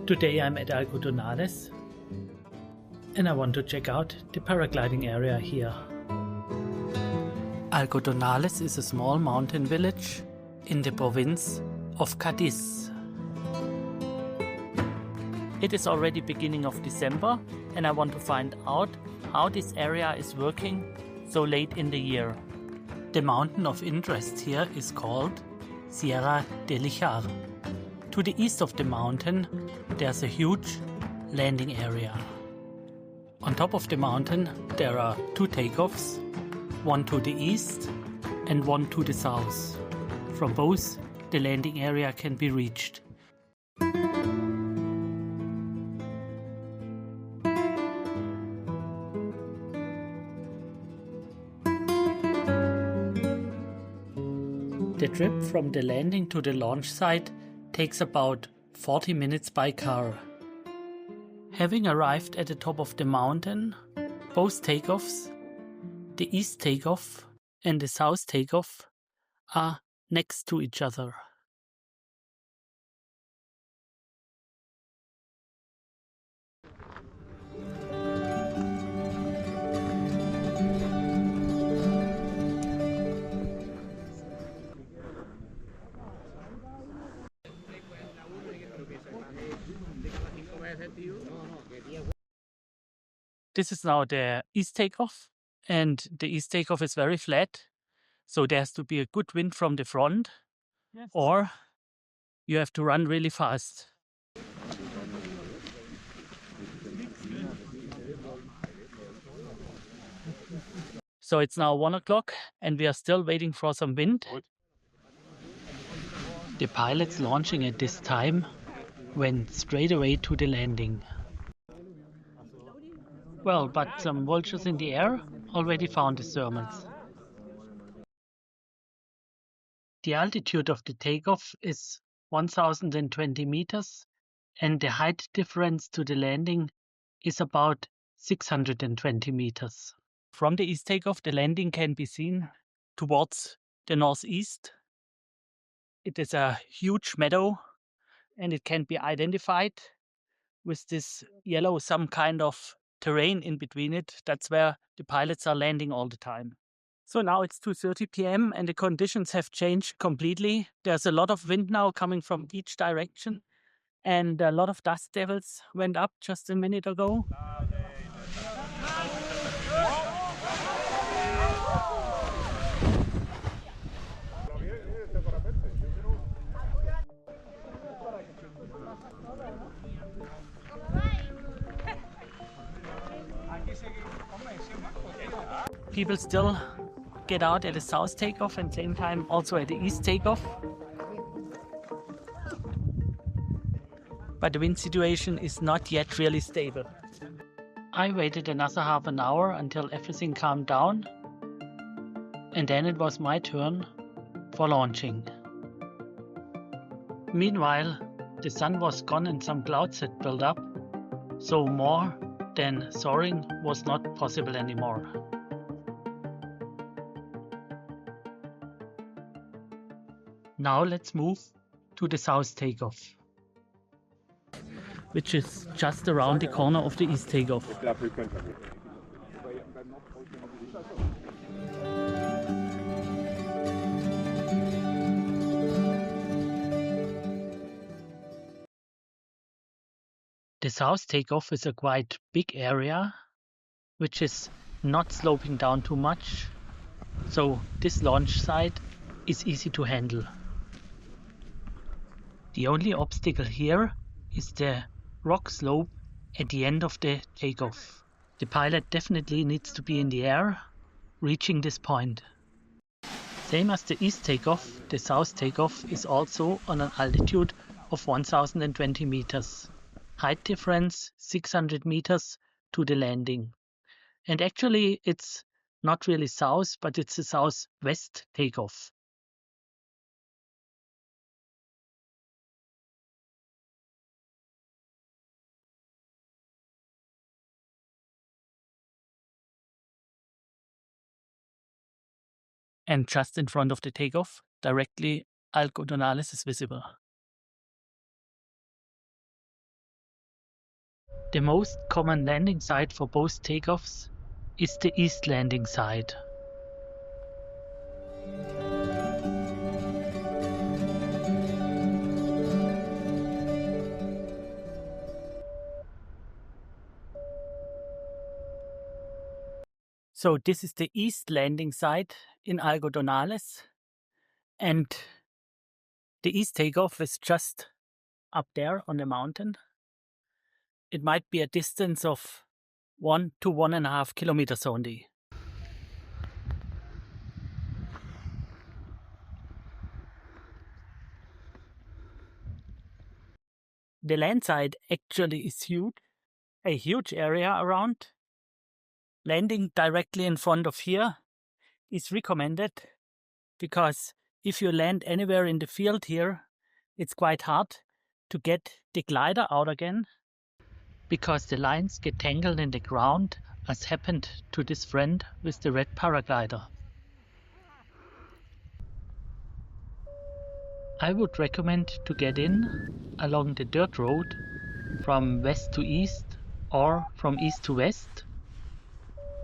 Today I'm at Algodonales and I want to check out the paragliding area here. Algodonales is a small mountain village in the province of Cadiz. It is already beginning of December and I want to find out how this area is working so late in the year. The mountain of interest here is called Sierra de Lijar. To the east of the mountain there's a huge landing area. On top of the mountain there are two takeoffs, one to the east and one to the south. From both the landing area can be reached. The trip from the landing to the launch site takes about 40 minutes by car. Having arrived at the top of the mountain, both takeoffs, the east takeoff and the south takeoff, are next to each other. This is now the east takeoff, and the east takeoff is very flat, so there has to be a good wind from the front, yes, or you have to run really fast. So it's now 1 o'clock and we are still waiting for some wind. The pilots launching at this time went straight away to the landing. Well, but some vultures in the air already found the thermals. The altitude of the takeoff is 1020 meters and the height difference to the landing is about 620 meters. From the east takeoff, the landing can be seen towards the northeast. It is a huge meadow and it can be identified with this yellow, some kind of terrain in between it. That's where the pilots are landing all the time. So now it's 2:30 p.m. and the conditions have changed completely. There's a lot of wind now coming from each direction and a lot of dust devils went up just a minute ago. People still get out at the south takeoff and same time also at the east takeoff. But the wind situation is not yet really stable. I waited another half an hour until everything calmed down and then it was my turn for launching. Meanwhile, the sun was gone and some clouds had built up, so more than soaring was not possible anymore. Now let's move to the south takeoff, which is just around the corner of the east takeoff. The south takeoff is a quite big area, which is not sloping down too much, so this launch site is easy to handle. The only obstacle here is the rock slope at the end of the takeoff. The pilot definitely needs to be in the air, reaching this point. Same as the east takeoff, the south takeoff is also on an altitude of 1020 meters. Height difference 600 meters to the landing. And actually it's not really south, but it's a southwest takeoff. And just in front of the takeoff, directly Algodonales is visible. The most common landing site for both takeoffs is the east landing site. So this is the east landing site in Algodonales, and the east takeoff is just up there on the mountain. It might be a distance of 1 to 1.5 kilometers only. The land side actually is huge, a huge area around. Landing directly in front of here is recommended because if you land anywhere in the field here, it's quite hard to get the glider out again, because the lines get tangled in the ground, as happened to this friend with the red paraglider. I would recommend to get in along the dirt road from west to east or from east to west,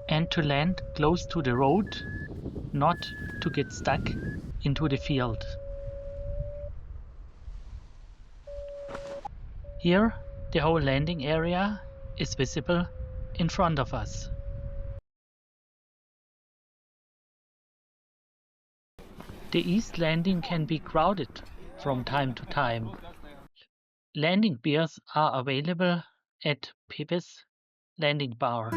and to land close to the road, not to get stuck into the field. Here, the whole landing area is visible in front of us. The east landing can be crowded from time to time. Landing beers are available at Teba's landing bar.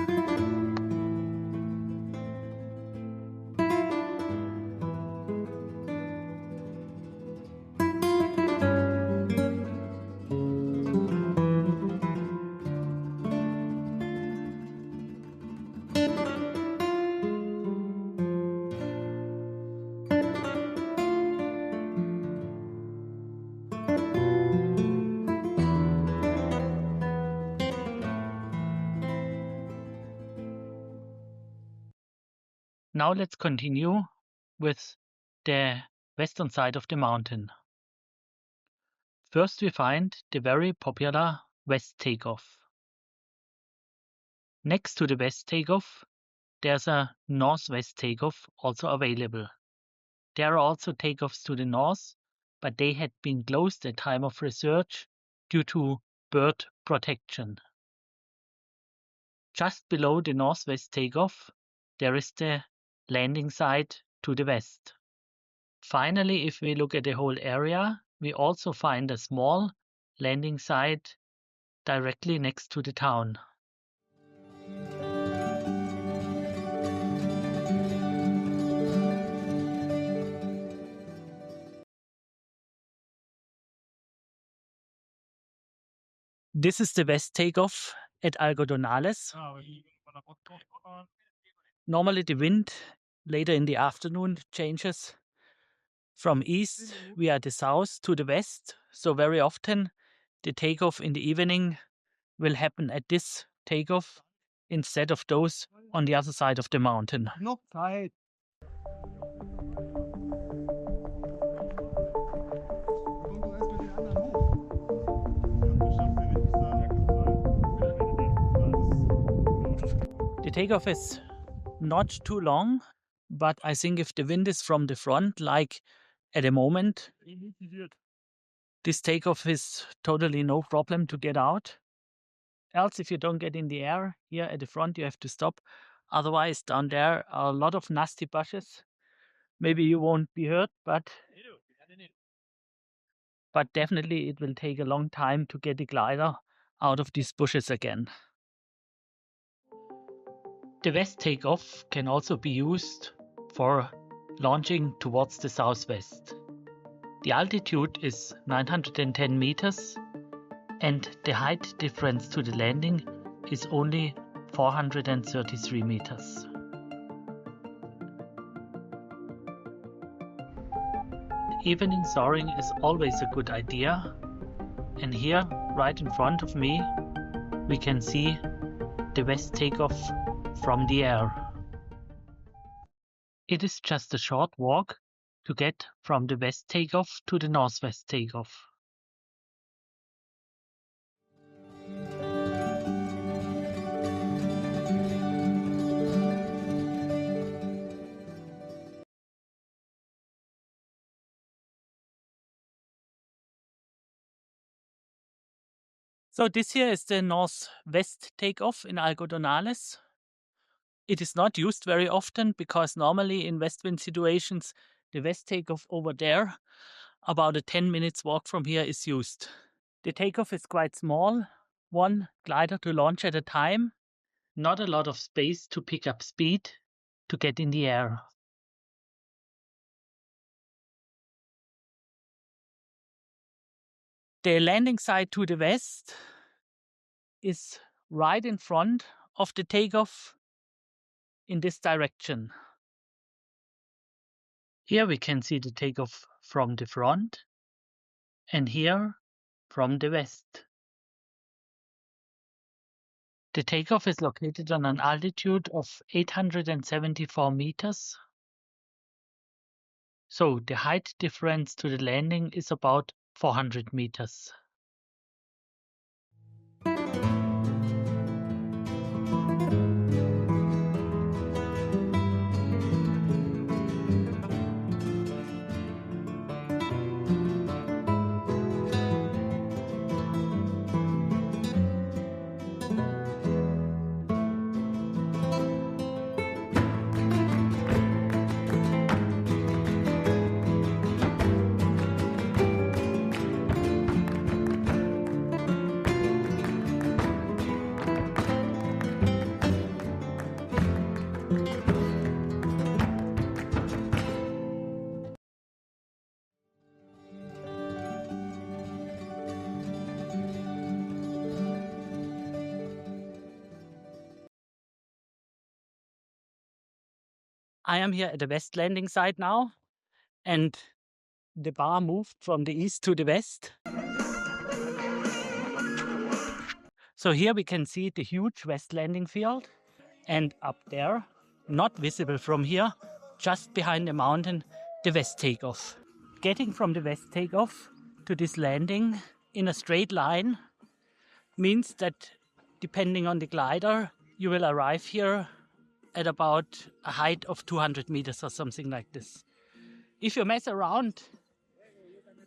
Now let's continue with the western side of the mountain. First we find the very popular West Takeoff. Next to the West Takeoff, there's a Northwest Takeoff also available. There are also takeoffs to the north, but they had been closed at time of research due to bird protection. Just below the Northwest Takeoff, there is the landing site to the west. Finally, if we look at the whole area, we also find a small landing site directly next to the town. This is the West Takeoff at Algodonales. Normally the wind later in the afternoon changes from east via the south to the west, so very often the takeoff in the evening will happen at this takeoff instead of those on the other side of the mountain. The takeoff is not too long, but I think if the wind is from the front, like at the moment, this takeoff is totally no problem to get out. Else, if you don't get in the air here at the front, you have to stop. Otherwise, down there are a lot of nasty bushes. Maybe you won't be hurt, but definitely it will take a long time to get the glider out of these bushes again. The West Takeoff can also be used for launching towards the southwest. The altitude is 910 meters and the height difference to the landing is only 433 meters. Evening soaring is always a good idea, and here, right in front of me, we can see the West Takeoff from the air. It is just a short walk to get from the West Takeoff to the Northwest Takeoff. So this here is the northwest takeoff in Algodonales. It is not used very often because normally in west wind situations, the west takeoff over there, about a 10 minutes walk from here, is used. The takeoff is quite small, one glider to launch at a time, not a lot of space to pick up speed to get in the air. The landing site to the west is right in front of the takeoff in this direction. Here we can see the takeoff from the front, and here from the west. The takeoff is located on an altitude of 874 meters. So the height difference to the landing is about 400 meters. I am here at the west landing site now, and the bar moved from the east to the west. So here we can see the huge west landing field, and up there, not visible from here, just behind the mountain, the west takeoff. Getting from the west takeoff to this landing in a straight line means that depending on the glider, you will arrive here at about a height of 200 meters or something like this. If you mess around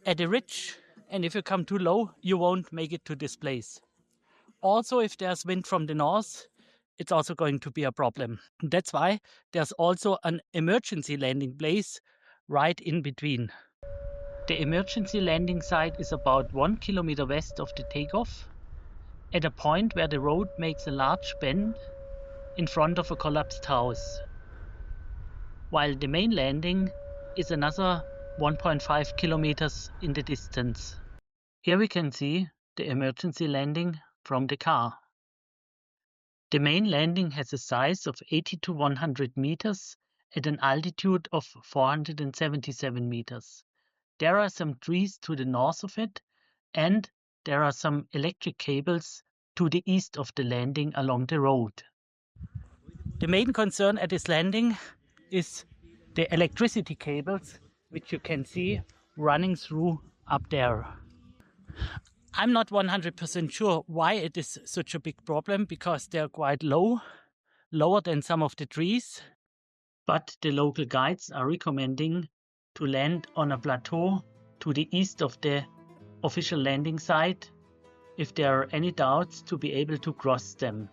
at a ridge and if you come too low, you won't make it to this place. Also, if there's wind from the north, it's also going to be a problem. That's why there's also an emergency landing place right in between. The emergency landing site is about 1 kilometer west of the takeoff, at a point where the road makes a large bend in front of a collapsed house, while the main landing is another 1.5 kilometers in the distance. Here we can see the emergency landing from the car. The main landing has a size of 80 to 100 meters at an altitude of 477 meters. There are some trees to the north of it, and there are some electric cables to the east of the landing along the road. The main concern at this landing is the electricity cables, which you can see running through up there. I'm not 100% sure why it is such a big problem, because they're quite low, lower than some of the trees. But the local guides are recommending to land on a plateau to the east of the official landing site if there are any doubts to be able to cross them.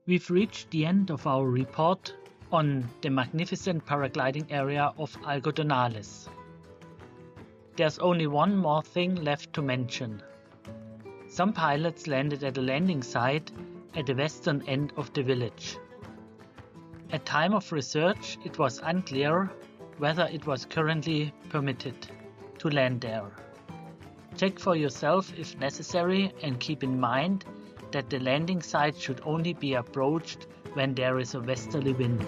We've reached the end of our report on the magnificent paragliding area of Algodonales. There's only one more thing left to mention. Some pilots landed at a landing site at the western end of the village. At time of research, it was unclear whether it was currently permitted to land there. Check for yourself if necessary, and keep in mind that the landing site should only be approached when there is a westerly wind.